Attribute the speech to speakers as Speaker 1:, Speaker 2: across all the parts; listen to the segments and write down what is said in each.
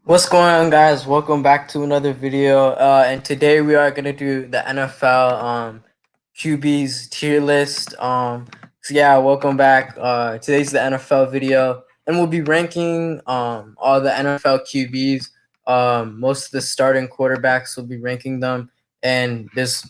Speaker 1: What's going on, guys? Welcome back to another video. And today we are gonna do the NFL QBs tier list. So yeah, welcome back. Today's the NFL video, and we'll be ranking all the NFL QBs. Most of the starting quarterbacks will be ranking them, and there's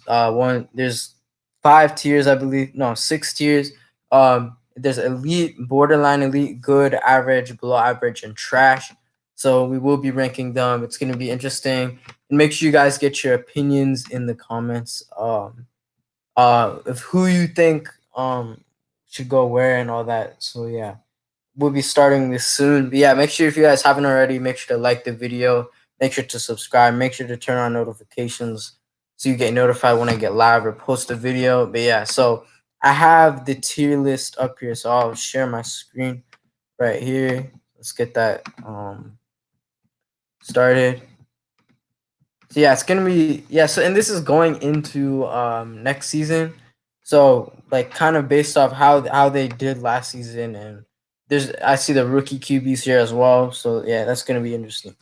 Speaker 1: five tiers, I believe. No, six tiers. There's elite, borderline elite, good, average, below average, and trash. So we will be ranking them. It's going to be interesting. And make sure you guys get your opinions in the comments of who you think should go where and all that. So yeah, we'll be starting this soon. But yeah, make sure if you guys haven't already, make sure to like the video, make sure to subscribe, make sure to turn on notifications so you get notified when I get live or post a video. But yeah, so I have the tier list up here, so I'll share my screen right here. Let's get that started. So yeah, it's gonna be So and this is going into next season. So like kind of based off how they did last season, and I see the rookie QBs here as well. So yeah, that's gonna be interesting.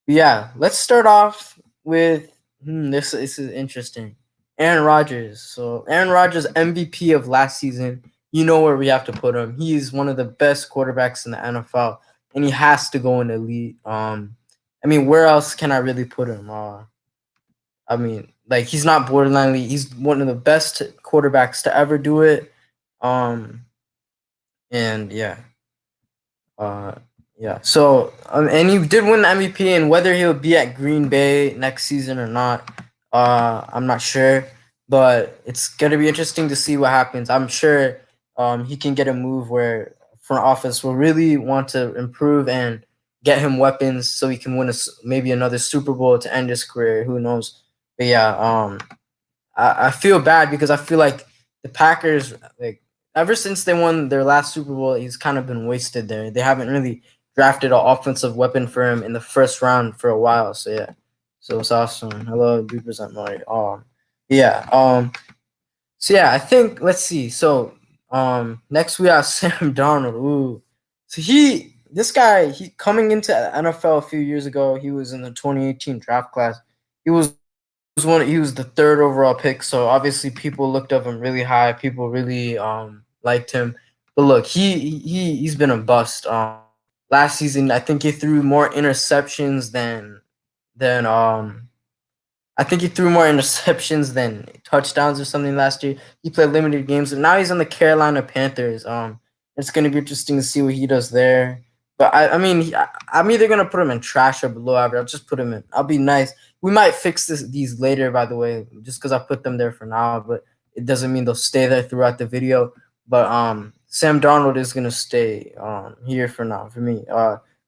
Speaker 1: But yeah, let's start off with this is interesting. Aaron Rodgers. So Aaron Rodgers, MVP of last season. You know where we have to put him. He's one of the best quarterbacks in the NFL, and he has to go in elite. I mean, where else can I really put him? I mean, like he's not borderline elite. He's one of the best quarterbacks to ever do it. Um, and yeah, uh, yeah. So and he did win the MVP, and whether he'll be at Green Bay next season or not, I'm not sure. But it's gonna be interesting to see what happens. I'm sure he can get a move where front office will really want to improve and get him weapons so he can win maybe another Super Bowl to end his career. Who knows? But yeah, I feel bad because I feel like the Packers, like ever since they won their last Super Bowl, he's kind of been wasted there. They haven't really drafted an offensive weapon for him in the first round for a while. So yeah, so it's awesome. Hello, do present my yeah. So yeah, I think let's see. So next we have Sam Darnold. Ooh, so this guy he coming into the NFL a few years ago. He was in the 2018 draft class. He he was the third overall pick, so obviously people looked up him really high. People really liked him. But look, he's been a bust. Last season I think he threw more interceptions than I think he threw more interceptions than touchdowns or something last year. He played limited games, and now he's on the Carolina Panthers. It's going to be interesting to see what he does there. But I mean, I'm either going to put him in trash or below average. I'll just put him in. I'll be nice. We might fix these later, by the way, just because I put them there for now. But it doesn't mean they'll stay there throughout the video. But Sam Darnold is going to stay here for now for me.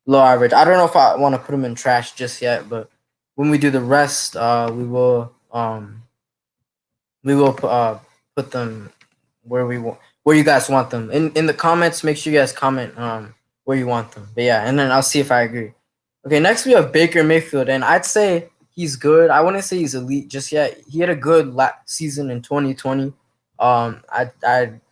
Speaker 1: Low average. I don't know if I want to put him in trash just yet, but when we do the rest, we will put them where you guys want them. In the comments, make sure you guys comment where you want them. But yeah, and then I'll see if I agree. Okay, next we have Baker Mayfield, and I'd say he's good. I wouldn't say he's elite just yet. He had a good season in 2020. I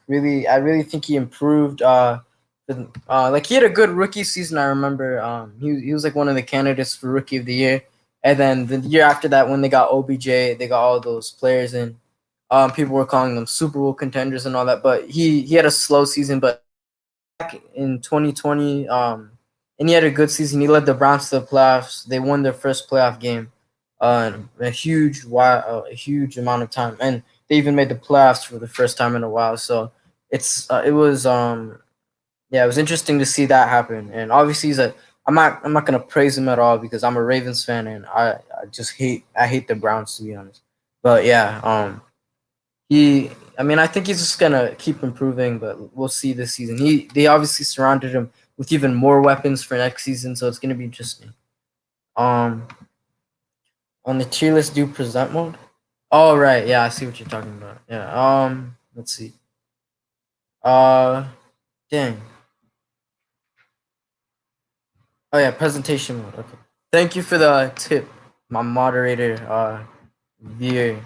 Speaker 1: really think he improved. Like he had a good rookie season. I remember. He was like one of the candidates for rookie of the year. And then the year after that, when they got OBJ, they got all those players in. People were calling them Super Bowl contenders and all that. But he had a slow season. But back in 2020, and he had a good season. He led the Browns to the playoffs. They won their first playoff game, a huge amount of time, and they even made the playoffs for the first time in a while. So it was yeah, it was interesting to see that happen. And obviously, I'm not gonna praise him at all because I'm a Ravens fan and I hate the Browns, to be honest. But yeah, I mean I think he's just gonna keep improving, but we'll see this season. They obviously surrounded him with even more weapons for next season, so it's gonna be interesting. Um, on the tier list, do present mode. Oh right, yeah, I see what you're talking about. Yeah. Let's see. Uh, dang. Oh yeah, presentation mode. Okay. Thank you for the tip, my moderator, viewer.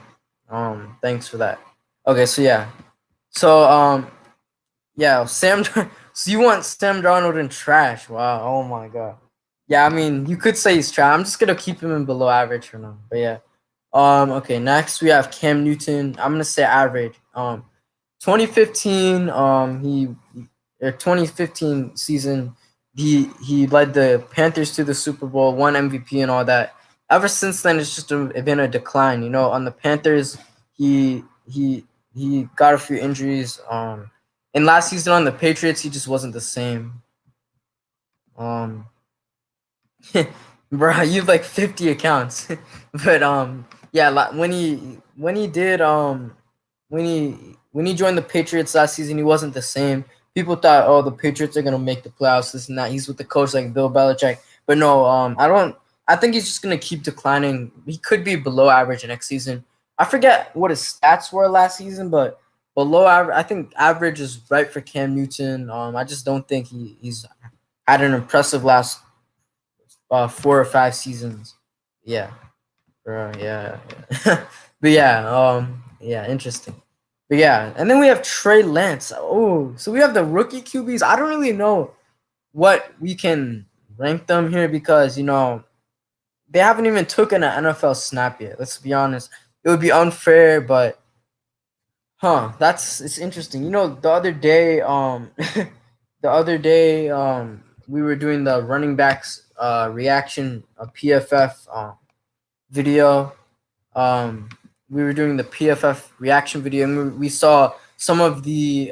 Speaker 1: Thanks for that. Okay, so yeah. So yeah, so you want Sam Darnold in trash. Wow. Oh my god. Yeah, I mean, you could say he's trash. I'm just gonna keep him in below average for now. But yeah. Okay, next we have Cam Newton. I'm gonna say average. 2015, 2015 season, he led the Panthers to the Super Bowl, won MVP and all that. Ever since then, it's just been a decline. You know, on the Panthers, he he he got a few injuries. And last season on the Patriots, he just wasn't the same. Um, Bro, you have like 50 accounts. But yeah, when he did when he joined the Patriots last season, he wasn't the same. People thought, oh, the Patriots are gonna make the playoffs, this and that. He's with the coach like Bill Belichick. But no, I think he's just gonna keep declining. He could be below average next season. I forget what his stats were last season, but below average, I think average is right for Cam Newton. I just don't think he's had an impressive last 4 or 5 seasons. Yeah, yeah, yeah. But yeah, yeah, interesting. But yeah, and then we have Trey Lance. Oh, so we have the rookie QBs. I don't really know what we can rank them here because they haven't even taken an NFL snap yet. Let's be honest. It would be unfair, but it's interesting. The other day, the other day, we were doing the running backs reaction PFF video. Um, we were doing the PFF reaction video, and we saw some of the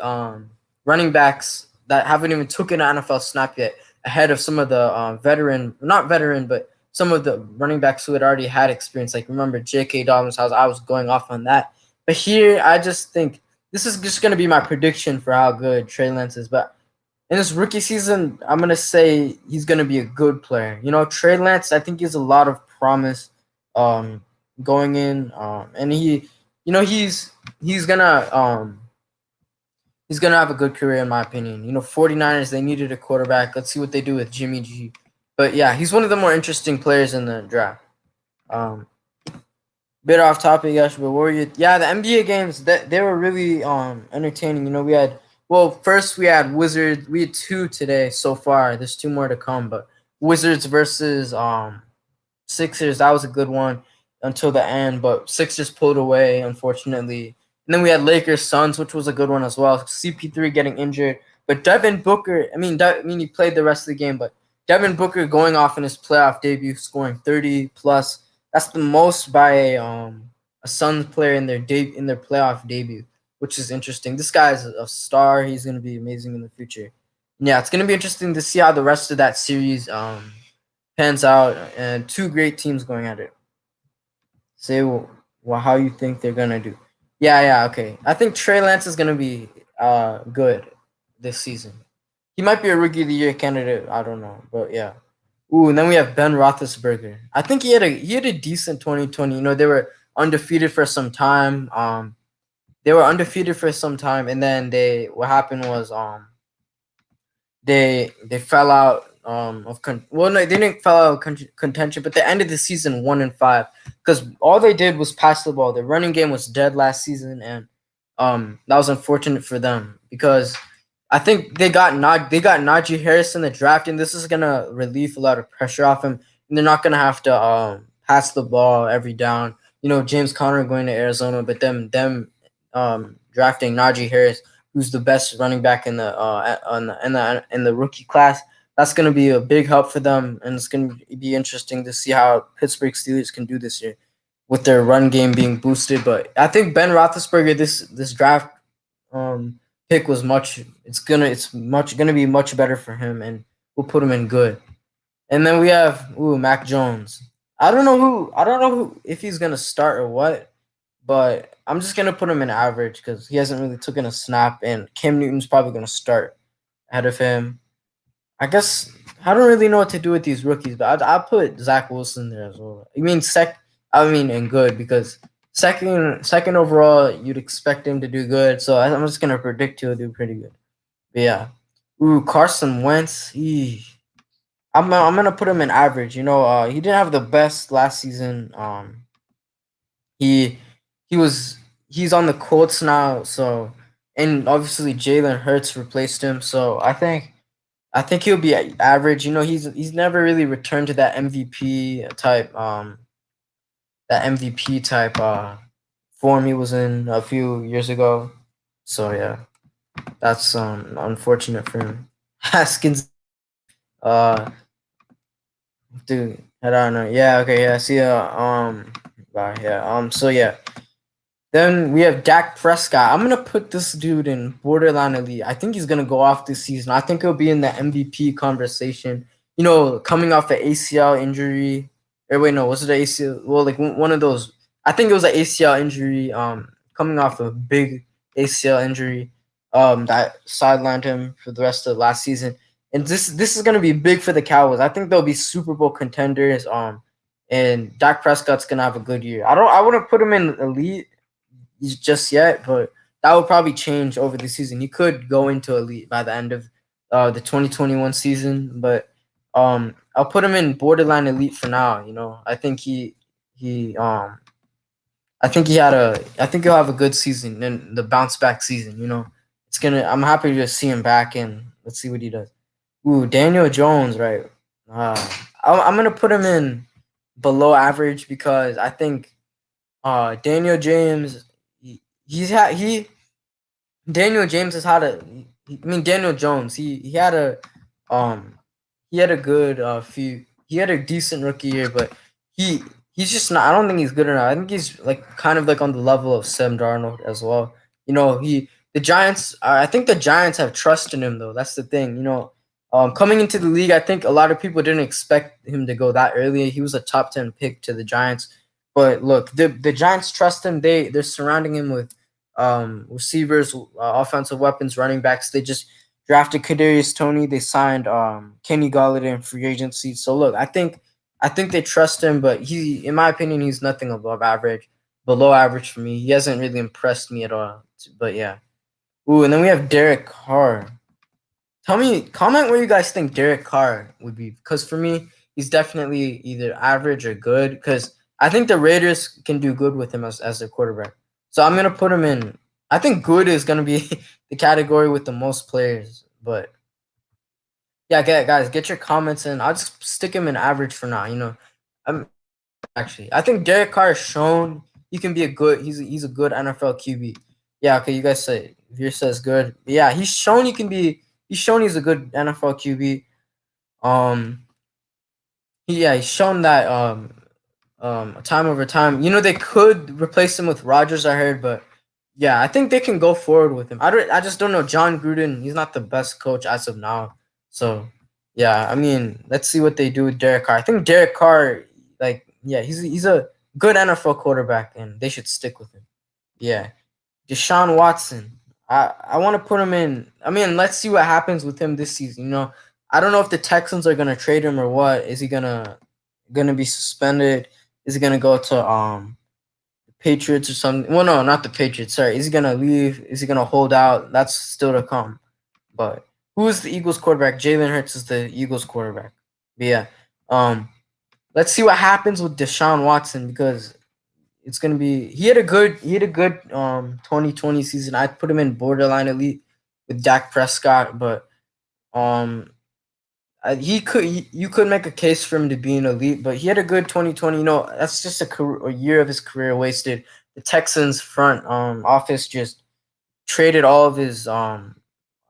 Speaker 1: running backs that haven't even taken an NFL snap yet, ahead of some of the not veteran, but some of the running backs who had already had experience. Like remember J.K. Dobbins, how I was going off on that. But here, I just think this is just going to be my prediction for how good Trey Lance is. But in this rookie season, I'm gonna say he's gonna be a good player. Trey Lance, I think he has a lot of promise um, going in, and he's gonna he's gonna have a good career in my opinion. 49ers, they needed a quarterback. Let's see what they do with Jimmy G. But yeah, he's one of the more interesting players in the draft. Um, Bit off topic, Yash, but what were you? Yeah, the NBA games that they were really entertaining. We had first we had Wizards. We had two today so far. There's two more to come, but Wizards versus Sixers. That was a good one until the end, but Sixers pulled away unfortunately. And then we had Lakers Suns, which was a good one as well. CP3 getting injured, but Devin Booker. He played the rest of the game, but Devin Booker going off in his playoff debut, scoring 30 plus. That's the most by a Suns player in their playoff debut, which is interesting. This guy's a star. He's gonna be amazing in the future. Yeah, it's gonna be interesting to see how the rest of that series pans out, and two great teams going at it. Say how you think they're gonna do. Yeah, okay. I think Trey Lance is gonna be good this season. He might be a rookie of the year candidate. I don't know, but yeah. Ooh, and then we have Ben Roethlisberger. I think he had a decent 2020. They were undefeated for some time. And then what happened was they fell out well, no, they didn't fell out of contention, but they ended the season 1-5 because all they did was pass the ball. Their running game was dead last season, and that was unfortunate for them because I think they got Najee Harris in the draft, and this is gonna relieve a lot of pressure off him, and they're not gonna have to pass the ball every down. James Conner going to Arizona, but them drafting Najee Harris, who's the best running back in the rookie class. That's going to be a big help for them, and it's going to be interesting to see how Pittsburgh Steelers can do this year with their run game being boosted. But I think Ben Roethlisberger, this draft pick was gonna be much better for him, and we'll put him in good. And then we have Mac Jones. I don't know who if he's gonna start or what, but I'm just gonna put him in average because he hasn't really taken a snap, and Cam Newton's probably gonna start ahead of him. I guess I don't really know what to do with these rookies, but I'll put Zach Wilson there as well. And good because second overall, you'd expect him to do good. So I'm just gonna predict he'll do pretty good. But yeah, Carson Wentz. I'm gonna put him in average. He didn't have the best last season. He he's on the Colts now, so and obviously Jalen Hurts replaced him. So I think I think he'll be average. He's never really returned to that MVP type form he was in a few years ago. So yeah, that's unfortunate for him. Haskins, uh, dude, I don't know. Yeah, okay, yeah. See ya. Bye. Yeah. So yeah, then we have Dak Prescott. I'm gonna put this dude in borderline elite. I think he's gonna go off this season. I think he'll be in the MVP conversation. Coming off an ACL injury. Or wait, no, was it an ACL? Well, like one of those. I think it was an ACL injury. Coming off a big ACL injury. That sidelined him for the rest of last season. And this is gonna be big for the Cowboys. I think they'll be Super Bowl contenders. And Dak Prescott's gonna have a good year. I wouldn't put him in elite just yet, but that will probably change over the season. He could go into elite by the end of the 2021 season, but I'll put him in borderline elite for now. He I think I think he'll have a good season and the bounce back season. I'm happy to see him back, and let's see what he does. Ooh, Daniel Jones, right? Uh, I'm gonna put him in below average because I think Daniel James he's had he Daniel James has had Daniel Jones. Um he had a good few he had a decent rookie year, but he he's just not I don't think he's good enough. I think he's like kind of like on the level of Sam Darnold as well. He the Giants I think the Giants have trust in him though. That's the thing. Coming into the league, I think a lot of people didn't expect him to go that early. He was a top 10 pick to the Giants. But look, the Giants trust him. They're surrounding him with receivers, offensive weapons, running backs. They just drafted Kadarius Toney. They signed Kenny Golladay in free agency. So look, I think they trust him, but in my opinion, he's nothing above average, below average for me. He hasn't really impressed me at all. But yeah. Ooh, and then we have Derek Carr. Comment where you guys think Derek Carr would be, because for me, he's definitely either average or good. Because I think the Raiders can do good with him as their quarterback. So I'm gonna put him in. I think good is gonna be the category with the most players. But yeah, guys, get your comments in. I'll just stick him in average for now. I'm actually. I think Derek Carr has shown he can be a good. He's a good NFL QB. Yeah, okay. You guys say Veer says good. Yeah, he's shown he can be. He's shown he's a good NFL QB. Um, he's shown that time over time. They could replace him with Rodgers. I heard, but yeah, I think they can go forward with him. I just don't know. John Gruden, he's not the best coach as of now. So yeah, I mean, let's see what they do with Derek Carr. I think Derek Carr, like, yeah, he's a good NFL quarterback, and they should stick with him. Yeah, Deshaun Watson. I want to put him in. I mean, let's see what happens with him this season. I don't know if the Texans are gonna trade him or what. Is he gonna be suspended? Is he gonna go to Patriots or something? Well, no, not the Patriots. Sorry. Is he gonna leave? Is he gonna hold out? That's still to come. But who is the Eagles quarterback? Jalen Hurts is the Eagles quarterback. But yeah. Let's see what happens with Deshaun Watson, because it's gonna be he had a good 2020 season. I'd put him in borderline elite with Dak Prescott, but um you could make a case for him to be an elite, but he had a good 2020. That's just a year of his career wasted. The Texans front office just traded all of his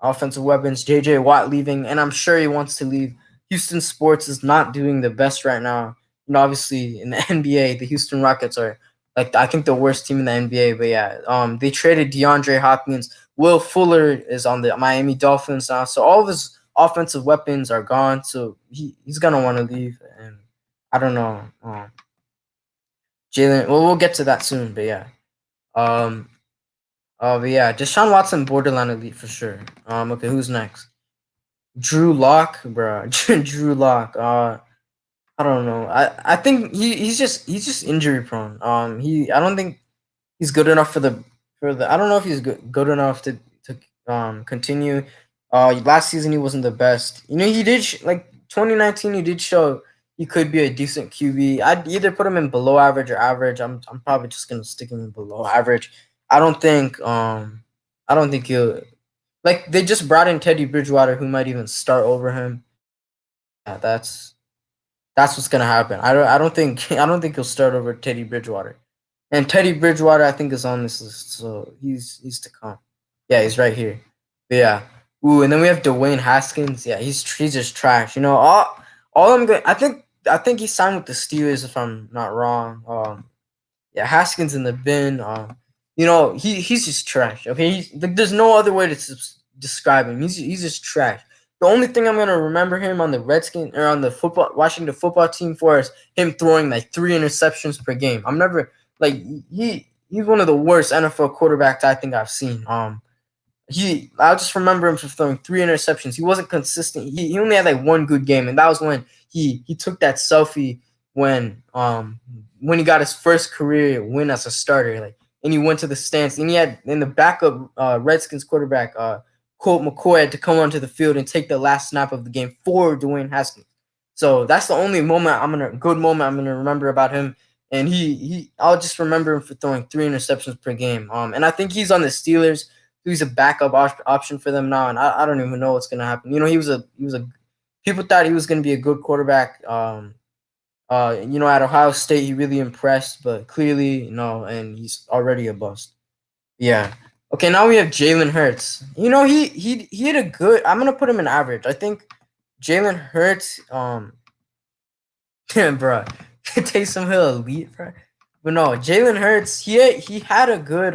Speaker 1: offensive weapons. JJ Watt leaving, and I'm sure he wants to leave. Houston sports is not doing the best right now. Obviously in the NBA, the Houston Rockets are, like, I think the worst team in the NBA. But yeah, they traded DeAndre Hopkins. Will Fuller is on the Miami Dolphins now, so all of his offensive weapons are gone. So he's gonna want to leave, and I don't know. Jalen. Well, we'll get to that soon, but yeah. Um, but yeah, Deshaun Watson borderline elite for sure. Okay, who's next? Drew Lock, bro. Drew Lock. I don't know. I think he's just injury prone. I don't think he's good enough for the. I don't know if he's good enough to continue. Last season he wasn't the best. He did like 2019. He did show he could be a decent QB. I'd either put him in below average or average. I'm probably just gonna stick him in below average. I don't think I don't think he'll. Like they just brought in Teddy Bridgewater, who might even start over him. Yeah, that's what's gonna happen. I don't think I don't think he'll start over Teddy Bridgewater. And Teddy Bridgewater, I think, is on this list, so he's to come. Yeah, he's right here. But yeah. Ooh, and then we have Dwayne Haskins. Yeah, he's just trash. You know, all I'm good. I think he signed with the Steelers if I'm not wrong. Yeah, Haskins in the bin. You know, he's just trash. Okay, like, there's no other way to describe him. He's just trash. The only thing I'm gonna remember him on the Redskins or on the football watching the football team for is him throwing like 3 interceptions per game. I'm never like he's one of the worst NFL quarterbacks I think I've seen. I'll just remember him for throwing 3 interceptions. He wasn't consistent. He only had like one good game, and that was when he took that selfie when he got his first career win as a starter. Like, and he went to the stands, and he had in the backup Redskins quarterback Colt McCoy had to come onto the field and take the last snap of the game for Dwayne Haskins. So that's the only good moment I'm gonna remember about him. And I'll just remember him for throwing 3 interceptions per game. And I think he's on the Steelers. He's a backup option for them now, and I don't even know what's gonna happen. You know, he was a people thought he was gonna be a good quarterback. You know, at Ohio State, he really impressed, but clearly, and he's already a bust. Yeah. Okay, now we have Jalen Hurts. You know, he had a good. I'm gonna put him in average. I think Jalen Hurts. Bro, Taysom Hill elite, bro. But no, Jalen Hurts. He had a good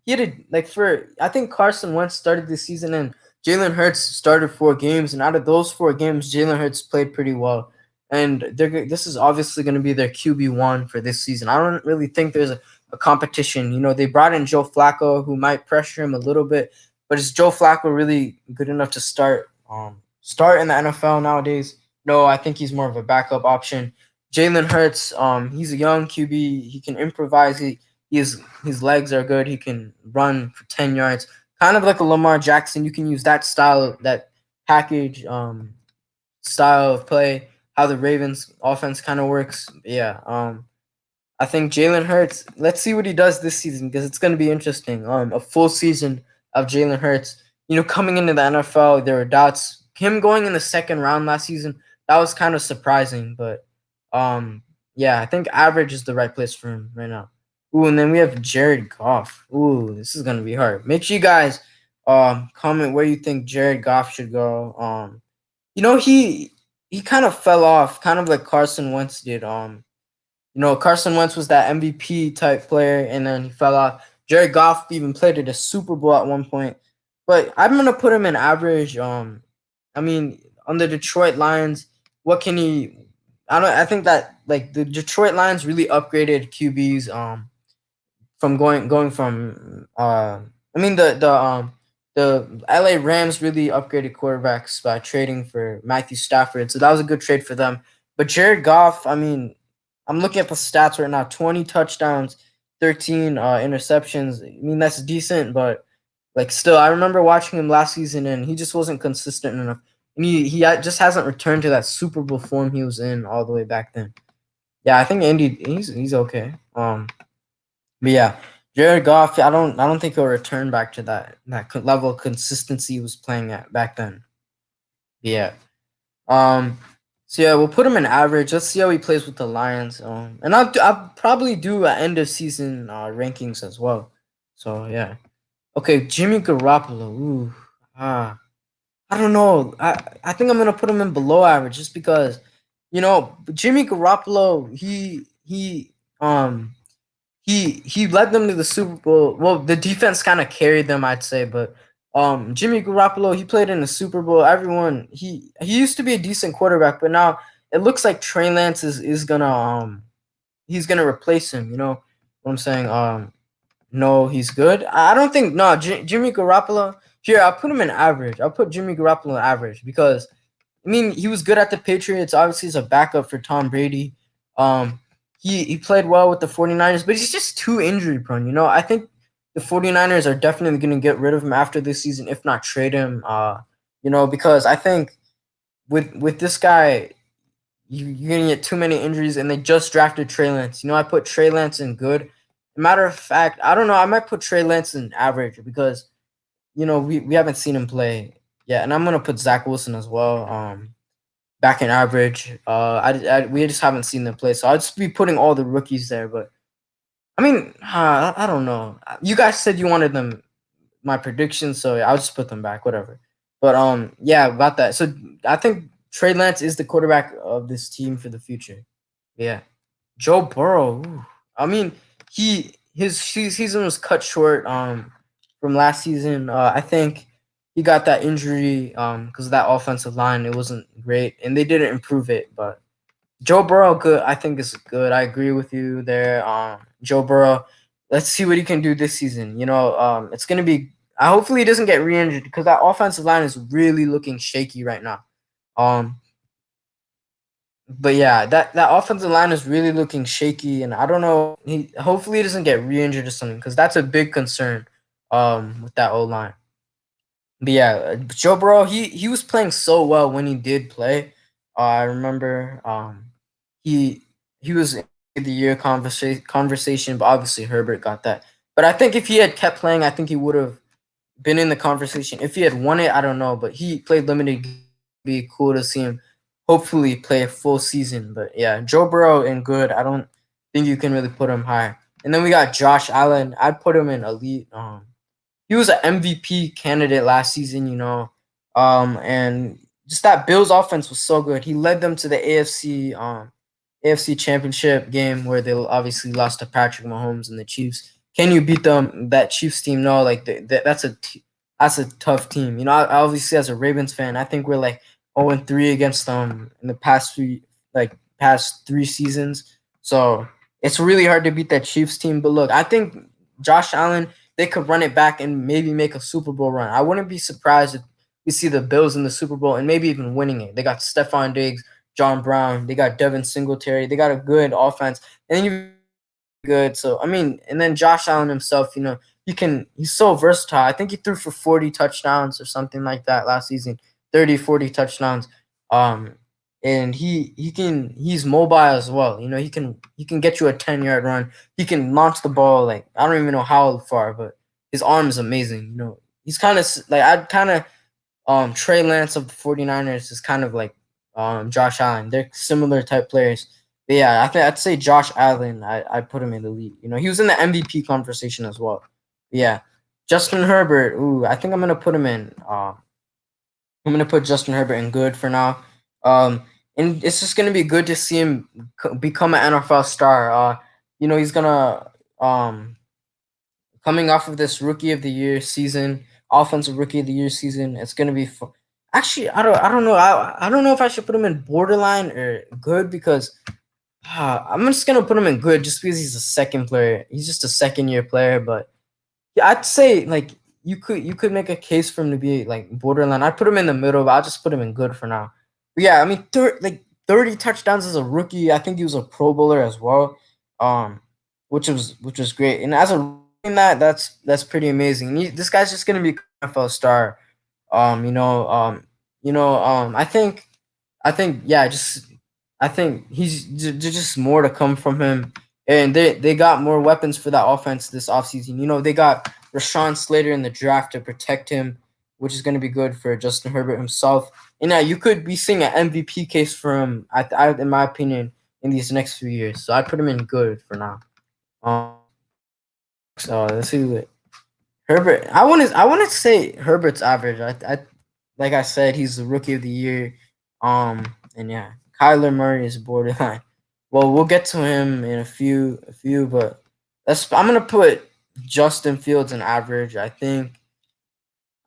Speaker 1: he had a like for I think Carson Wentz started the season and Jalen Hurts started 4 games, and out of those 4 games, Jalen Hurts played pretty well. And this is obviously going to be their QB1 for this season. I don't really think there's a competition. You know, they brought in Joe Flacco, who might pressure him a little bit, but is Joe Flacco really good enough to start in the NFL nowadays? No, I think he's more of a backup option. Jalen Hurts, he's a young QB. He can improvise. His legs are good. He can run for 10 yards, kind of like a Lamar Jackson. You can use that style, that package, style of play. How the Ravens offense kind of works. Yeah. I think Jalen Hurts. Let's see what he does this season because it's going to be interesting. A full season of Jalen Hurts. You know, coming into the NFL, there were doubts. Him going in the second round last season, that was kind of surprising. But yeah, I think average is the right place for him right now. Ooh, and then we have Jared Goff. Ooh, this is gonna be hard. Make sure you guys comment where you think Jared Goff should go. You know, he kind of fell off, kind of like Carson Wentz did. You know, Carson Wentz was that MVP type player, and then he fell off. Jared Goff even played at a Super Bowl at one point, but I'm gonna put him in average. I mean, on the Detroit Lions, what can he? I think that like the Detroit Lions really upgraded QBs. From going from I mean the LA Rams really upgraded quarterbacks by trading for Matthew Stafford. So that was a good trade for them. But Jared Goff, I mean, I'm looking at the stats right now. 20 touchdowns, 13 interceptions. I mean, that's decent, but like still I remember watching him last season and he just wasn't consistent enough. And just hasn't returned to that Super Bowl form he was in all the way back then. Yeah, I think Andy he's okay. But yeah, Jared Goff, I don't think he'll return back to that level of consistency he was playing at back then. But yeah. Um. So yeah, we'll put him in average. Let's see how he plays with the Lions. And I'll probably do an end of season rankings as well. So yeah. Okay, Jimmy Garoppolo. Ooh. I don't know. I think I'm gonna put him in below average just because, Jimmy Garoppolo. He led them to the Super Bowl. Well, the defense kind of carried them, I'd say, but Jimmy Garoppolo, he played in the Super Bowl. Everyone he used to be a decent quarterback, but now it looks like Trey Lance is gonna he's gonna replace him. You know what I'm saying? No, he's good. I don't think no Jimmy Garoppolo. Here, I'll put him in average. I'll put Jimmy Garoppolo in average because I mean, he was good at the Patriots. Obviously, he's a backup for Tom Brady. Um, he played well with the 49ers, but he's just too injury prone. You know, I think the 49ers are definitely going to get rid of him after this season, if not trade him. Because I think with this guy, you're going to get too many injuries, and they just drafted Trey Lance. You know, I put Trey Lance in good. Matter of fact, I don't know. I might put Trey Lance in average because we haven't seen him play yet, and I'm gonna put Zach Wilson as well. Back in average. We just haven't seen them play, so I'll just be putting all the rookies there. But I mean, I don't know. You guys said you wanted them my predictions, so I'll just put them back, whatever. But yeah, about that. So I think Trey Lance is the quarterback of this team for the future. Yeah, Joe Burrow. Ooh. I mean, his season was cut short from last season. I think he got that injury because of that offensive line. It wasn't great, and they didn't improve it. But Joe Burrow, good. I think is good. I agree with you there. Joe Burrow. Let's see what he can do this season. It's gonna be. Hopefully he doesn't get re-injured because that offensive line is really looking shaky right now. Um, but yeah, that offensive line is really looking shaky, and I don't know. He hopefully he doesn't get re-injured or something because that's a big concern. With that O line. But yeah, Joe Burrow, he was playing so well when he did play. I remember he he was in the year conversation, but obviously Herbert got that. But I think if he had kept playing, I think he would have been in the conversation. If he had won it, I don't know, but he played limited. Be cool to see him hopefully play a full season. But yeah, Joe Burrow and good. I don't think you can really put him high. And then we got Josh Allen. I'd put him in elite. He was an MVP candidate last season, and just that Bills offense was so good. He led them to the AFC Championship game where they obviously lost to Patrick Mahomes and the Chiefs. Can you beat them? That Chiefs team? No, like that's a tough team. I obviously as a Ravens fan, I think we're like 0-3 against them in the past 3 seasons. So it's really hard to beat that Chiefs team. But look, I think Josh Allen, they could run it back and maybe make a Super Bowl run. I wouldn't be surprised if we see the Bills in the Super Bowl and maybe even winning it. They got Stephon Diggs, John Brown, they got Devin Singletary, they got a good offense, and then you good. So I mean, and then Josh Allen himself, he's so versatile. I think he threw for 40 touchdowns or something like that last season. 30, 40 touchdowns. Um and he's mobile as well. He can get you a 10-yard run. He can launch the ball like I don't even know how far, but his arm is amazing. He's kind of like I'd kind of Trey Lance of the 49ers is kind of like Josh Allen. They're similar type players. But yeah, I'd say Josh Allen. I put him in the league. He was in the MVP conversation as well. But yeah, Justin Herbert. Ooh, I think I'm gonna put him in. I'm gonna put Justin Herbert in good for now. And it's just gonna be good to see him become an NFL star. He's gonna coming off of this Rookie of the Year season, offensive Rookie of the Year season. It's gonna be fun. Actually, I don't know. I don't know if I should put him in borderline or good because I'm just gonna put him in good just because he's a second player. He's just a second year player, but yeah, I'd say like you could make a case for him to be like borderline. I'd put him in the middle, but I'll just put him in good for now. But yeah, I mean, 30 touchdowns as a rookie. I think he was a Pro Bowler as well, um, which was great. And as a rookie in that's pretty amazing. This guy's just gonna be an NFL star. I think yeah, just I think there's just more to come from him, and they got more weapons for that offense this offseason. They got Rashawn Slater in the draft to protect him, which is going to be good for Justin Herbert himself. And now you could be seeing an MVP case for him, in my opinion, in these next few years. So I put him in good for now. So let's see what Herbert. I want to say Herbert's average. I like I said, he's the rookie of the year. And yeah, Kyler Murray is borderline. Well, we'll get to him in a few, but I'm gonna put Justin Fields in average. I think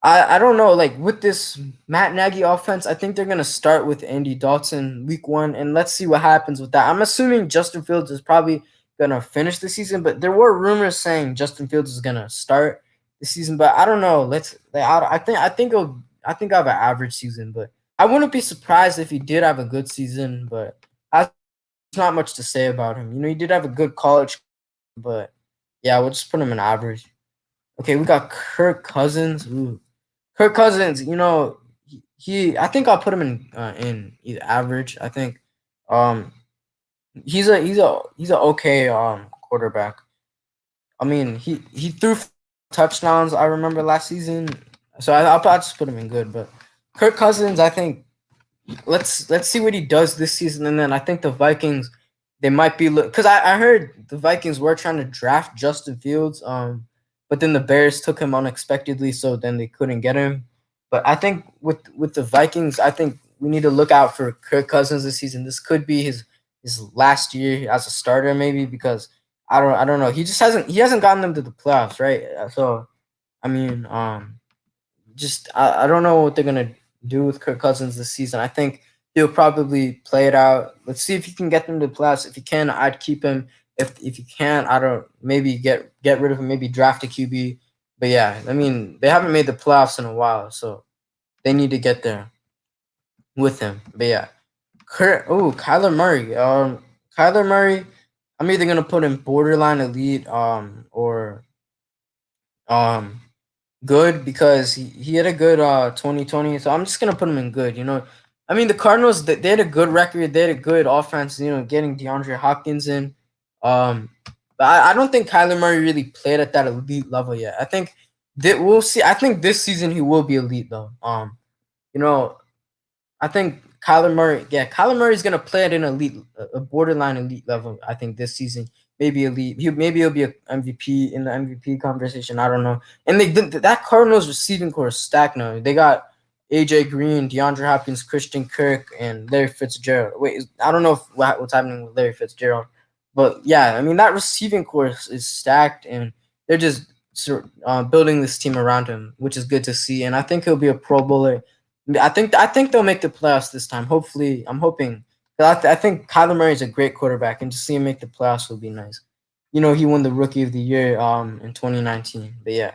Speaker 1: I don't know, like with this Matt Nagy offense, I think they're gonna start with Andy Dalton week 1, and let's see what happens with that. I'm assuming Justin Fields is probably gonna finish the season, but there were rumors saying Justin Fields is gonna start the season, but I don't know. I think I'll have an average season, but I wouldn't be surprised if he did have a good season, but there's not much to say about him. He did have a good college, but yeah, we'll just put him in average. Okay, we got Kirk Cousins. Ooh. Kirk Cousins, I think I'll put him in either average. I think um he's a okay quarterback. I mean he threw touchdowns. I remember last season. So I'll just put him in good. But Kirk Cousins, I think let's see what he does this season, and then I think the Vikings they might be because I heard the Vikings were trying to draft Justin Fields, but then the Bears took him unexpectedly, so then they couldn't get him. But I think with the Vikings, I think we need to look out for Kirk Cousins this season. This could be his last year as a starter, maybe because I don't know. He hasn't gotten them to the playoffs, right? So I mean, just I don't know what they're gonna do with Kirk Cousins this season. I think he'll probably play it out. Let's see if he can get them to the playoffs. If he can, I'd keep him. If you can't, I don't maybe get rid of him. Maybe draft a QB. But yeah, I mean they haven't made the playoffs in a while, so they need to get there with him. But yeah, Kyler Murray. Kyler Murray. I'm either gonna put him borderline elite, or um good because he had a good 2020. So I'm just gonna put him in good. I mean the Cardinals they had a good record. They had a good offense. Getting DeAndre Hopkins in. Um, but I don't think Kyler Murray really played at that elite level yet. I think that we'll see. I think this season he will be elite though. You know, I think Kyler Murray's gonna play at an elite, a borderline elite level. I think this season, maybe elite. Maybe he'll be a MVP in the MVP conversation. I don't know. And that Cardinals receiving core is stacked now. They got AJ Green, DeAndre Hopkins, Christian Kirk, and Larry Fitzgerald. Wait, I don't know what's happening with Larry Fitzgerald, but yeah, I mean that receiving core is stacked, and they're just building this team around him, which is good to see. And I think he'll be a Pro Bowler. I think they'll make the playoffs this time. Hopefully, I'm hoping. I think Kyler Murray is a great quarterback, and to see him make the playoffs will be nice. He won the Rookie of the Year in 2019. But yeah,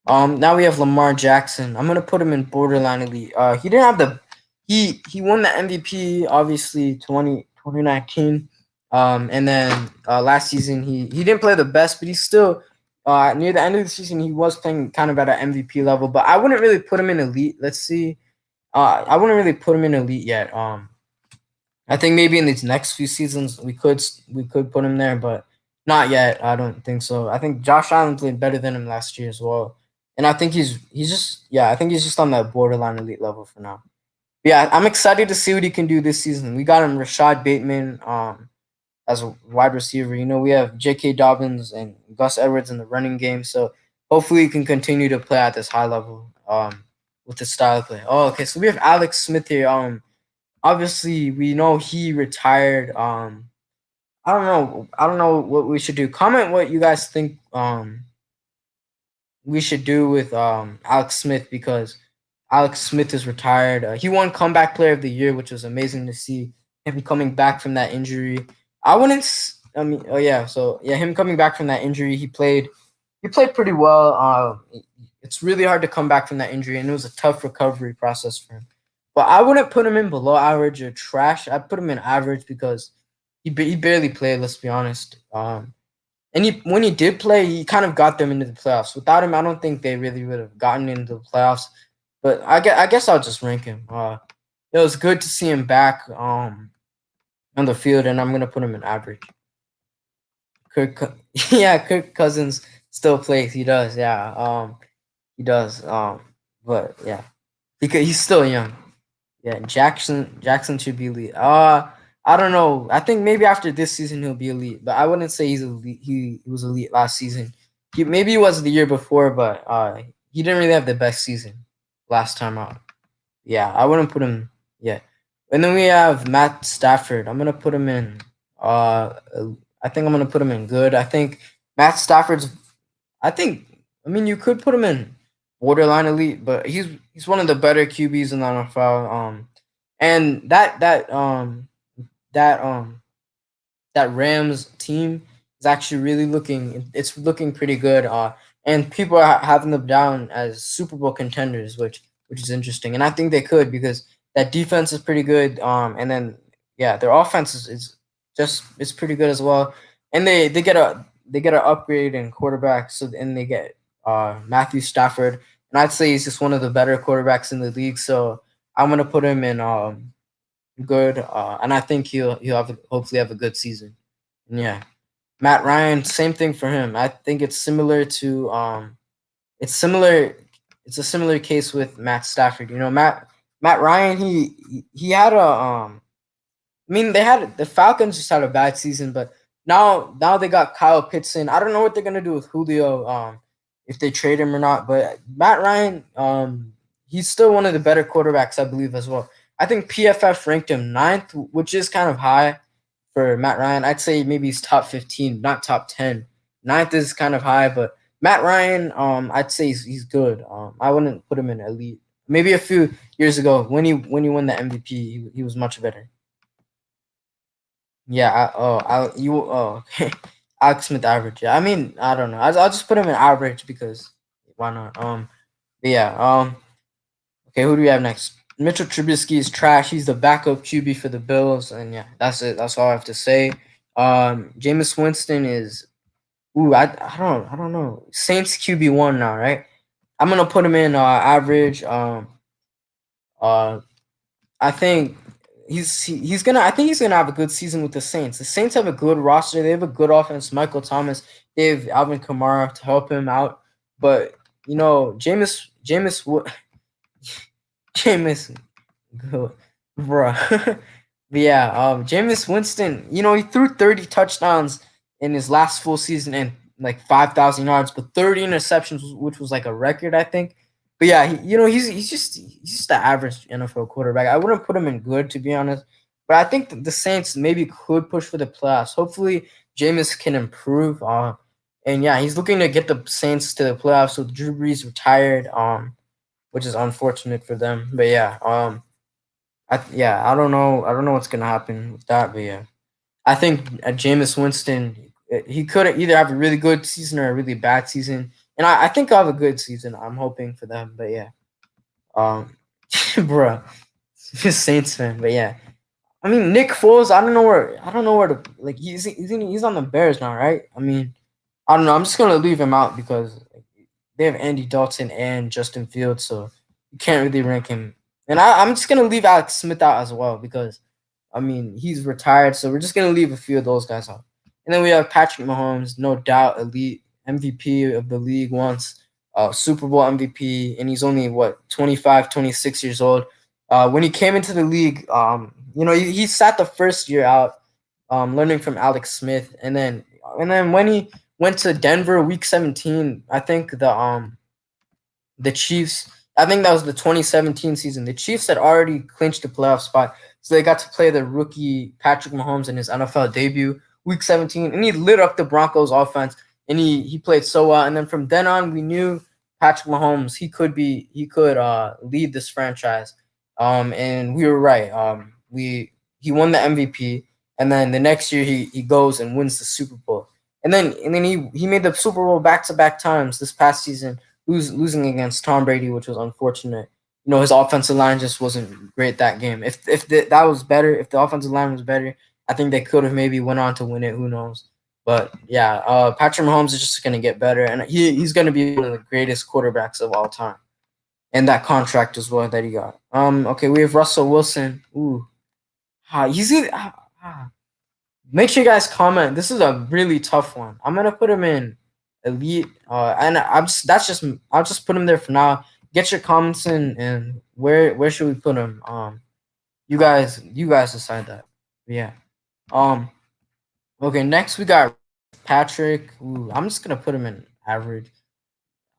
Speaker 1: now we have Lamar Jackson. I'm gonna put him in borderline elite. He didn't have the he won the MVP obviously 2019. And then last season he didn't play the best, but he's still near the end of the season he was playing kind of at an MVP level. But I wouldn't really put him in elite. Let's see. I wouldn't really put him in elite yet. I think maybe in these next few seasons we could put him there, but not yet. I don't think so. I think Josh Allen played better than him last year as well, and I think he's just I think he's just on that borderline elite level for now. Yeah, I'm excited to see what he can do this season. We got him Rashad Bateman as a wide receiver. We have J.K. Dobbins and Gus Edwards in the running game, so hopefully he can continue to play at this high level with his style of play. Oh, okay. So we have Alex Smith here. Obviously we know he retired. I don't know what we should do. Comment what you guys think we should do with Alex Smith, because Alex Smith is retired. He won Comeback Player of the Year, which was amazing to see him coming back from that injury. I wouldn't. I mean, oh yeah. So yeah, him coming back from that injury, he played. He played pretty well. It's really hard to come back from that injury, and it was a tough recovery process for him. But I wouldn't put him in below average or trash. I'd put him in average because he barely played. Let's be honest. And when he did play, he kind of got them into the playoffs. Without him, I don't think they really would have gotten into the playoffs. But I guess I'll just rank him. It was good to see him back on the field, and I'm gonna put him in average. Yeah, Kirk Cousins still plays. He does, yeah. He does. But yeah, because he's still young. Yeah, Jackson should be elite. I don't know. I think maybe after this season he'll be elite, but I wouldn't say he's elite. He was elite last season. Maybe he was the year before, but he didn't really have the best season last time out. Yeah, I wouldn't put him yet. And then we have Matt Stafford. I'm gonna put him in. Uh, I think I'm gonna put him in good. I think Matt Stafford's. I think. I mean, you could put him in borderline elite, but he's one of the better QBs in the NFL. And that that Rams team is actually really looking. It's looking pretty good. And people are having them down as Super Bowl contenders, which is interesting. And I think they could, because that defense is pretty good. And then yeah, their offense is just it's pretty good as well. And they get an upgrade in quarterback. So and they get Matthew Stafford, and I'd say he's just one of the better quarterbacks in the league. So I'm gonna put him in good, and I think he'll hopefully have a good season. And yeah, Matt Ryan, same thing for him. I think it's similar to it's similar it's a similar case with Matt Stafford. You know, Matt Ryan, he had a I mean, they had the Falcons just had a bad season, but now they got Kyle Pitts in. I don't know what they're gonna do with Julio, if they trade him or not. But Matt Ryan, he's still one of the better quarterbacks, I believe, as well. I think PFF ranked him ninth, which is kind of high for Matt Ryan. I'd say maybe he's top 15, not top 10. Ninth is kind of high, but Matt Ryan, I'd say he's good. I wouldn't put him in elite. Maybe a few years ago when he won the MVP, he was much better. Yeah. Okay. Alex Smith average. Yeah. I mean, I don't know. I'll just put him in average because why not? But yeah. Okay. Who do we have next? Mitchell Trubisky is trash. He's the backup QB for the Bills, and yeah, that's it. That's all I have to say. Jameis Winston is. Ooh, I don't know. Saints QB1 now, right? I'm gonna put him in average. Uh, I think he's gonna I think he's gonna have a good season with the Saints. The Saints have a good roster. They have a good offense. Michael Thomas, they have Alvin Kamara to help him out. But you know, Jameis, good, bruh. But yeah, Jameis Winston. You know, he threw 30 touchdowns in his last full season and like 5,000 yards, but 30 interceptions, which was like a record, I think. But yeah, he's just the average NFL quarterback. I wouldn't put him in good, to be honest. But I think the Saints maybe could push for the playoffs. Hopefully, Jameis can improve. And yeah, he's looking to get the Saints to the playoffs. So Drew Brees retired, which is unfortunate for them. But yeah, I don't know. I don't know what's gonna happen with that. But yeah, I think Jameis Winston, he could either have a really good season or a really bad season. And I think I'll have a good season. I'm hoping for them. But yeah. Bruh. Saints fan. But yeah. I mean, Nick Foles, I don't know where to like he's on the Bears now, right? I mean, I don't know. I'm just gonna leave him out because they have Andy Dalton and Justin Fields, so you can't really rank him. And I'm just gonna leave Alex Smith out as well because I mean he's retired, so we're just gonna leave a few of those guys out. And then we have Patrick Mahomes, no doubt elite MVP of the league once, Super Bowl MVP, and he's only what 25, 26 years old. When he came into the league, you know, he sat the first year out, learning from Alex Smith, and then when he went to Denver week 17, I think the Chiefs, I think that was the 2017 season. The Chiefs had already clinched the playoff spot, so they got to play the rookie Patrick Mahomes in his NFL debut, week 17, and he lit up the Broncos offense, and he played so well. And then from then on, we knew Patrick Mahomes, he could lead this franchise. And we were right. He won the MVP, and then the next year he goes and wins the Super Bowl. And then he made the Super Bowl back-to-back times this past season, losing against Tom Brady, which was unfortunate. You know, his offensive line just wasn't great that game. That was better, if the offensive line was better, I think they could have maybe went on to win it. Who knows? But yeah, Patrick Mahomes is just gonna get better, and he's gonna be one of the greatest quarterbacks of all time. And that contract as well that he got. Okay, we have Russell Wilson. Ooh, he's either, make sure you guys comment. This is a really tough one. I'm gonna put him in elite, and I'll just put him there for now. Get your comments in, and where should we put him? You guys decide that. Yeah. Um. Okay. Next we got Patrick. Ooh, I'm just gonna put him in average,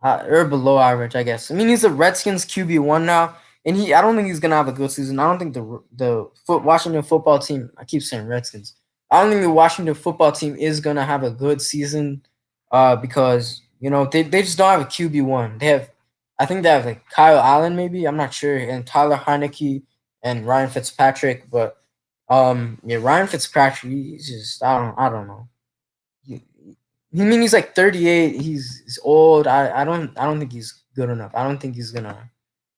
Speaker 1: or below average, I guess. I mean, he's a Redskins QB1 now, and I don't think he's gonna have a good season. I don't think the Washington football team. I keep saying Redskins. I don't think the Washington football team is gonna have a good season, because you know they just don't have a QB1. I think they have like Kyle Allen, maybe, I'm not sure, and Tyler Heineke and Ryan Fitzpatrick, but yeah, Ryan Fitzpatrick, he's just I don't know. He, I mean, he's like 38. He's old. I don't think he's good enough. I don't think he's gonna.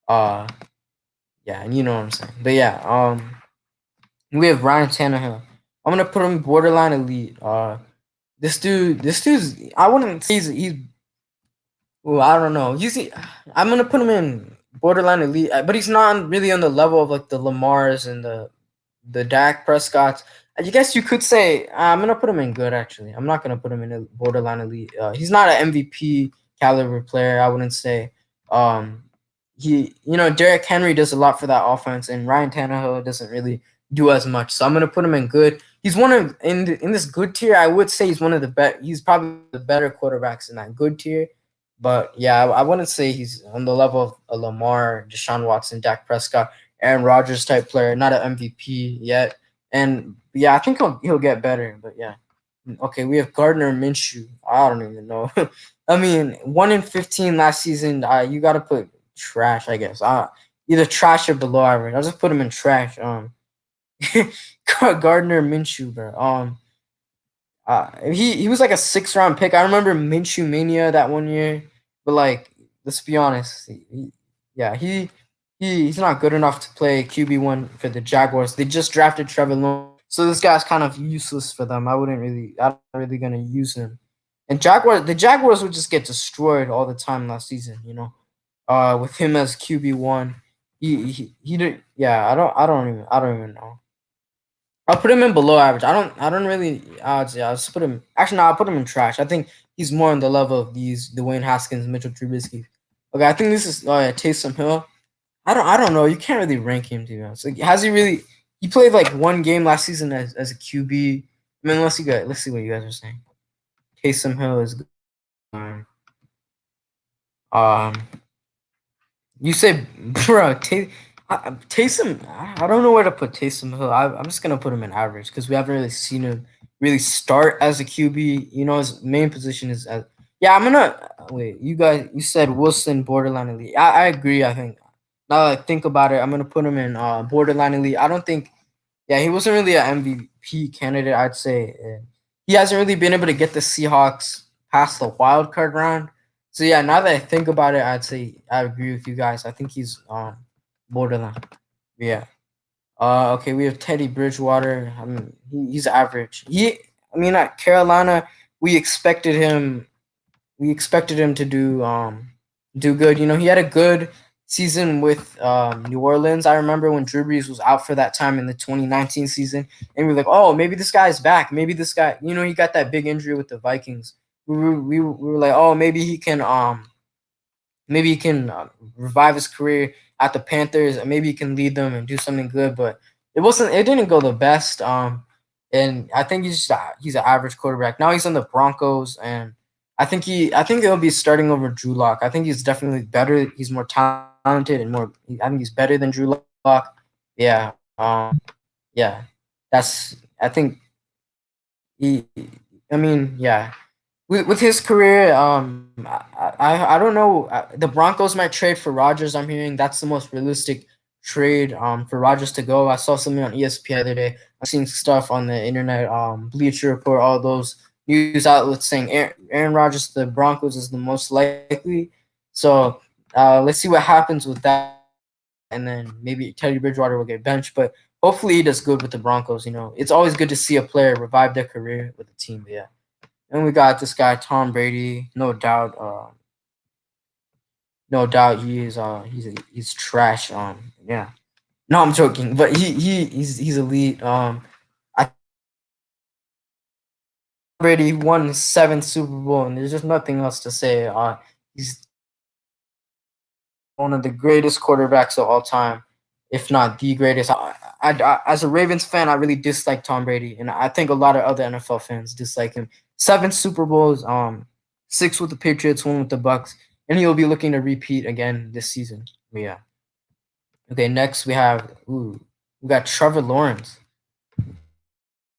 Speaker 1: Uh, yeah, and you know what I'm saying. But yeah, we have Ryan Tannehill. I'm gonna put him borderline elite. This dude's. I wouldn't say he's. Well, I don't know. I'm gonna put him in borderline elite, but he's not really on the level of like the Lamars and the Dak Prescotts. I guess you could say I'm gonna put him in good. Actually, I'm not gonna put him in a borderline elite. He's not an MVP caliber player, I wouldn't say. Derrick Henry does a lot for that offense, and Ryan Tannehill doesn't really do as much. So I'm gonna put him in good. He's one of in this good tier. I would say he's one of the better. He's probably the better quarterbacks in that good tier. But yeah, I wouldn't say he's on the level of a Lamar, Deshaun Watson, Dak Prescott, Aaron Rodgers type player. Not an MVP yet. And yeah, I think he'll get better. But yeah, okay, we have Gardner Minshew. I don't even know. I mean, 1 in 15 last season. You got to put trash, I guess. Either trash or below average. I'll just put him in trash. Gardner Minshew, bro. He was like a 6th round pick. I remember Minshew Mania that one year, but like, let's be honest, yeah, he's not good enough to play QB1 for the Jaguars. They just drafted Trevor Lawrence, so this guy's kind of useless for them. I'm not really gonna use him. And the Jaguars would just get destroyed all the time last season. With him as QB1, he did. Yeah, I don't even know. I'll put him in below average. I don't really. Yeah, I'll just put him. Actually, no, I'll put him in trash. I think he's more on the level of these Dwayne Haskins, Mitchell Trubisky. Okay, I think this is. Oh yeah, Taysom Hill. I don't know. You can't really rank him, to be honest. Like, has he really? He played like one game last season as a QB. I mean, let's see what you guys are saying. Taysom Hill is good. Um, You say, bro, Taysom. I don't know where to put Taysom Hill. I'm just gonna put him in average because we haven't really seen him really start as a QB. His main position is as. Yeah, I'm gonna wait. You said Wilson borderline elite. I agree. I think now that I think about it, I'm gonna put him in borderline elite. I don't think. Yeah, he wasn't really an MVP candidate. I'd say he hasn't really been able to get the Seahawks past the wild card round. So yeah, now that I think about it, I'd say I agree with you guys. I think he's borderline. Yeah. Okay, we have Teddy Bridgewater. I mean, he's average. I mean, at Carolina, we expected him. We expected him to do good. He had a good season with New Orleans. I remember when Drew Brees was out for that time in the 2019 season, and we were like, oh, maybe this guy's back. Maybe this guy. He got that big injury with the Vikings. We were like, oh, maybe he can revive his career at the Panthers, and maybe he can lead them and do something good. But it didn't go the best. And I think he's an average quarterback. Now he's on the Broncos, and I think he'll be starting over Drew Lock. I think he's definitely better. He's more talented and more. I think he's better than Drew Lock. Yeah. Yeah. I think he. I mean, yeah, with his career, I don't know. The Broncos might trade for Rodgers. I'm hearing that's the most realistic trade for Rodgers to go. I saw something on ESPN the other day. I'm seeing stuff on the internet, Bleacher Report, all those news outlets saying Aaron Rodgers to the Broncos is the most likely. So let's see what happens with that, and then maybe Teddy Bridgewater will get benched, but hopefully he does good with the Broncos. It's always good to see a player revive their career with the team. But yeah. And we got this guy Tom Brady, no doubt. No doubt he's trash. Yeah. No, I'm joking, but he's elite. I Brady won his 7th Super Bowl, and there's just nothing else to say. He's one of the greatest quarterbacks of all time, if not the greatest. As a Ravens fan, I really dislike Tom Brady, and I think a lot of other NFL fans dislike him. 7 Super Bowls, 6 with the Patriots, 1 with the Bucks, and he'll be looking to repeat again this season. But yeah. Okay, next we got Trevor Lawrence.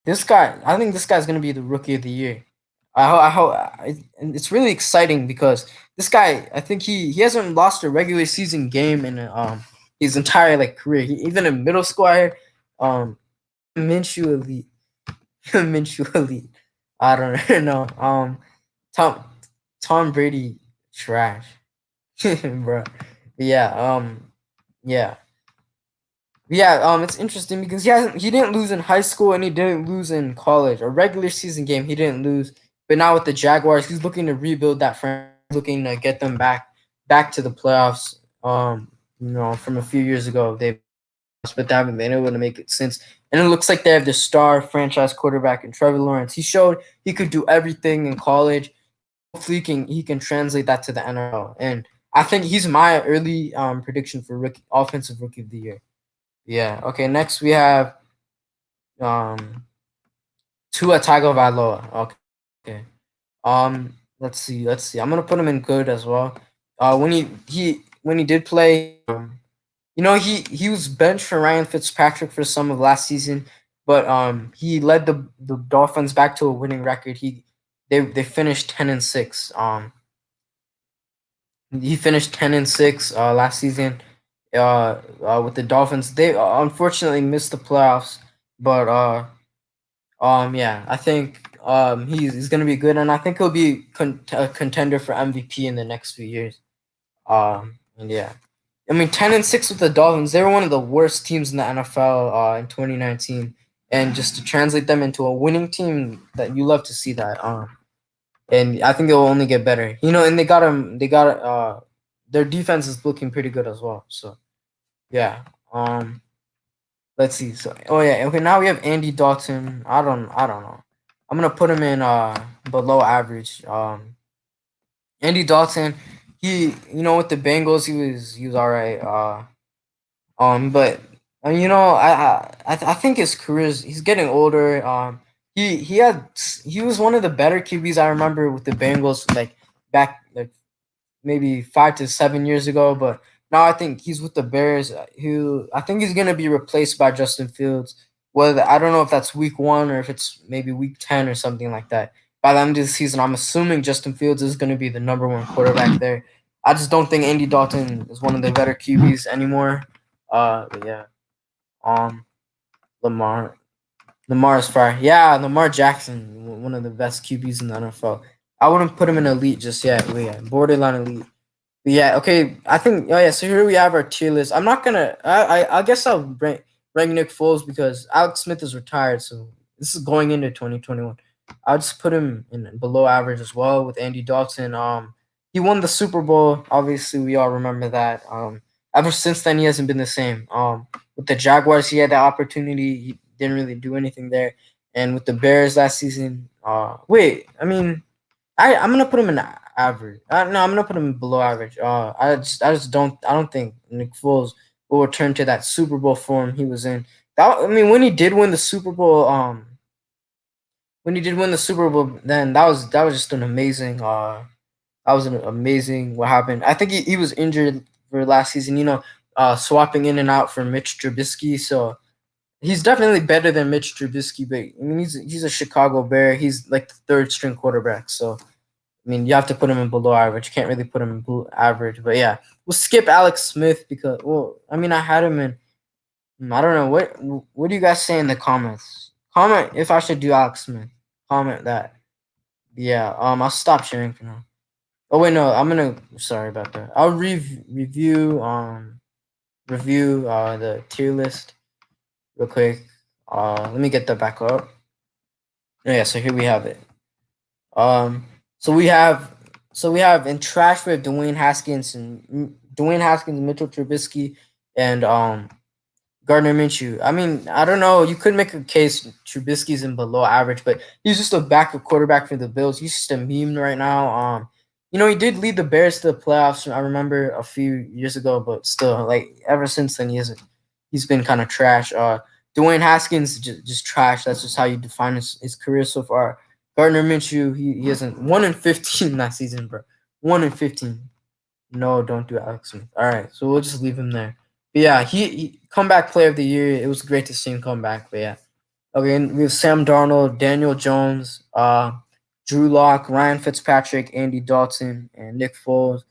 Speaker 1: This guy, I think this guy's gonna be the rookie of the year. And it's really exciting because this guy, I think he hasn't lost a regular season game in his entire career. Even in middle school, Minshew elite, Minshew elite. I don't know. Tom Tom Brady trash, bro. Yeah. Yeah. Yeah, it's interesting because he didn't lose in high school and he didn't lose in college. A regular season game he didn't lose, but now with the Jaguars, he's looking to rebuild that franchise, looking to get them back to the playoffs. From a few years ago, but they haven't been able to make it since. And it looks like they have the star franchise quarterback in Trevor Lawrence. He showed he could do everything in college. Hopefully, he can translate that to the NFL. And I think he's my early prediction for rookie offensive rookie of the year. Yeah. Okay. Next we have um Tua Tagovailoa. Okay. Let's see. Let's see. I'm gonna put him in good as well. When he did play, he was benched for Ryan Fitzpatrick for some of last season, but he led the Dolphins back to a winning record. They finished 10-6. He finished 10-6 last season. With the Dolphins, they unfortunately missed the playoffs, but yeah, I think he's gonna be good, and I think he'll be a contender for MVP in the next few years. And yeah, I mean 10-6 with the Dolphins. They were one of the worst teams in the NFL in 2019, and just to translate them into a winning team, that you love to see that. And I think it will only get better. And they got him. They got their defense is looking pretty good as well. So yeah. Let's see. So yeah. Okay. Now we have Andy Dalton. I don't know. I'm gonna put him in below average. Andy Dalton. With the Bengals, he was all right. But I think his career's he's getting older. He was one of the better QBs I remember with the Bengals, like back like maybe 5 to 7 years ago. But now I think he's with the Bears. Who I think he's gonna be replaced by Justin Fields. Whether I don't know if that's week 1 or if it's maybe week 10 or something like that. By the end of the season, I'm assuming Justin Fields is gonna be the number one quarterback there. I just don't think Andy Dalton is one of the better QBs anymore. But yeah. Um, Lamar. Lamar is fire. Yeah, Lamar Jackson, one of the best QBs in the NFL. I wouldn't put him in elite just yet. But yeah, borderline elite. But yeah, okay. I think. Oh yeah. So here we have our tier list. I'm not gonna. I guess I'll rank Nick Foles because Alex Smith is retired. So this is going into 2021. I'll just put him in below average as well with Andy Dalton. He won the Super Bowl. Obviously, we all remember that. Ever since then, he hasn't been the same. With the Jaguars, he had the opportunity. He didn't really do anything there. And with the Bears last season, I mean, I'm gonna put him in average. No, I'm gonna put him below average. I don't think Nick Foles will return to that Super Bowl form he was in. I mean, when he did win the Super Bowl, then that was just an amazing. That was an amazing what happened. I think he was injured for last season. Swapping in and out for Mitch Trubisky. So he's definitely better than Mitch Trubisky. But I mean, he's a Chicago Bear. He's like the third string quarterback. So I mean, you have to put him in below average. You can't really put him in below average. But yeah, we'll skip Alex Smith because, well, I mean, I had him in. I don't know what do you guys say in the comments? Comment if I should do Alex Smith. Comment that. Yeah. I'll stop sharing for now. Oh wait, no, I'm gonna. Sorry about that. I'll review the tier list real quick. Let me get that back up. Yeah. So here we have it. Um, so we have in trash we have Dwayne Haskins, Mitchell Trubisky, and Gardner Minshew. I mean, I don't know. You could make a case Trubisky's in below average, but he's just a backup quarterback for the Bills. He's just a meme right now. He did lead the Bears to the playoffs. I remember a few years ago, but still, like ever since then, he hasn't. He's been kind of trash. Dwayne Haskins just trash. That's just how you define his career so far. Gardner Minshew, he hasn't 1-15 that season, bro. 1-15. No, don't do Alex Smith. All right, so we'll just leave him there. But yeah, he comeback player of the year. It was great to see him come back. But yeah, okay. And we have Sam Darnold, Daniel Jones, Drew Lock, Ryan Fitzpatrick, Andy Dalton, and Nick Foles,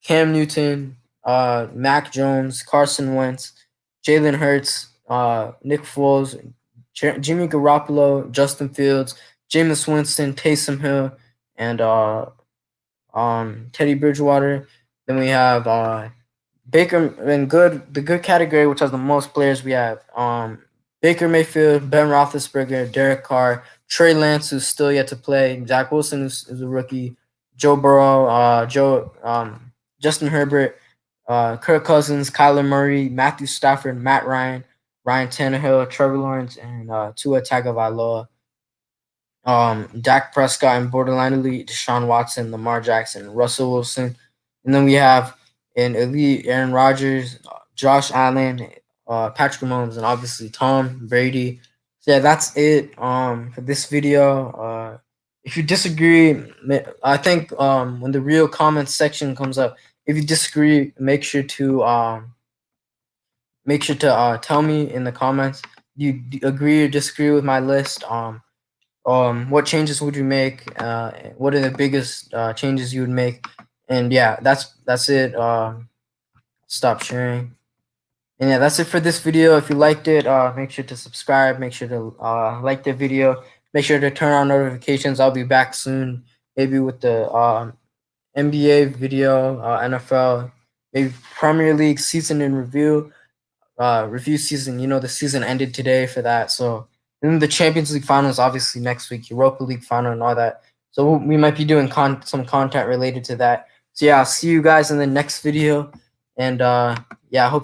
Speaker 1: Cam Newton, Mac Jones, Carson Wentz, Jalen Hurts, Nick Foles, Jimmy Garoppolo, Justin Fields, Jameis Winston, Taysom Hill, and Teddy Bridgewater. Then we have Baker and the good category, which has the most players. We have Baker Mayfield, Ben Roethlisberger, Derek Carr, Trey Lance, who's still yet to play, Zach Wilson, who's a rookie, Joe Burrow, Justin Herbert, Kirk Cousins, Kyler Murray, Matthew Stafford, Matt Ryan, Ryan Tannehill, Trevor Lawrence, and Tua Tagovailoa. Dak Prescott and borderline elite, Deshaun Watson, Lamar Jackson, Russell Wilson, and then we have and elite Aaron Rodgers, Josh Allen, Patrick Mahomes, and obviously Tom Brady. So yeah, that's it for this video. If you disagree, I think when the real comments section comes up, if you disagree, make sure to tell me in the comments. Do you agree or disagree with my list? What changes would you make? What are the biggest changes you would make? And yeah, that's it. Stop sharing. And yeah, that's it for this video. If you liked it, make sure to subscribe. Make sure to like the video. Make sure to turn on notifications. I'll be back soon, maybe with the NBA video, NFL, maybe Premier League season in review. Review season. You know, the season ended today for that. So then the Champions League finals, obviously next week, Europa League final, and all that. So we might be doing some content related to that. So yeah, I'll see you guys in the next video. And yeah, I hope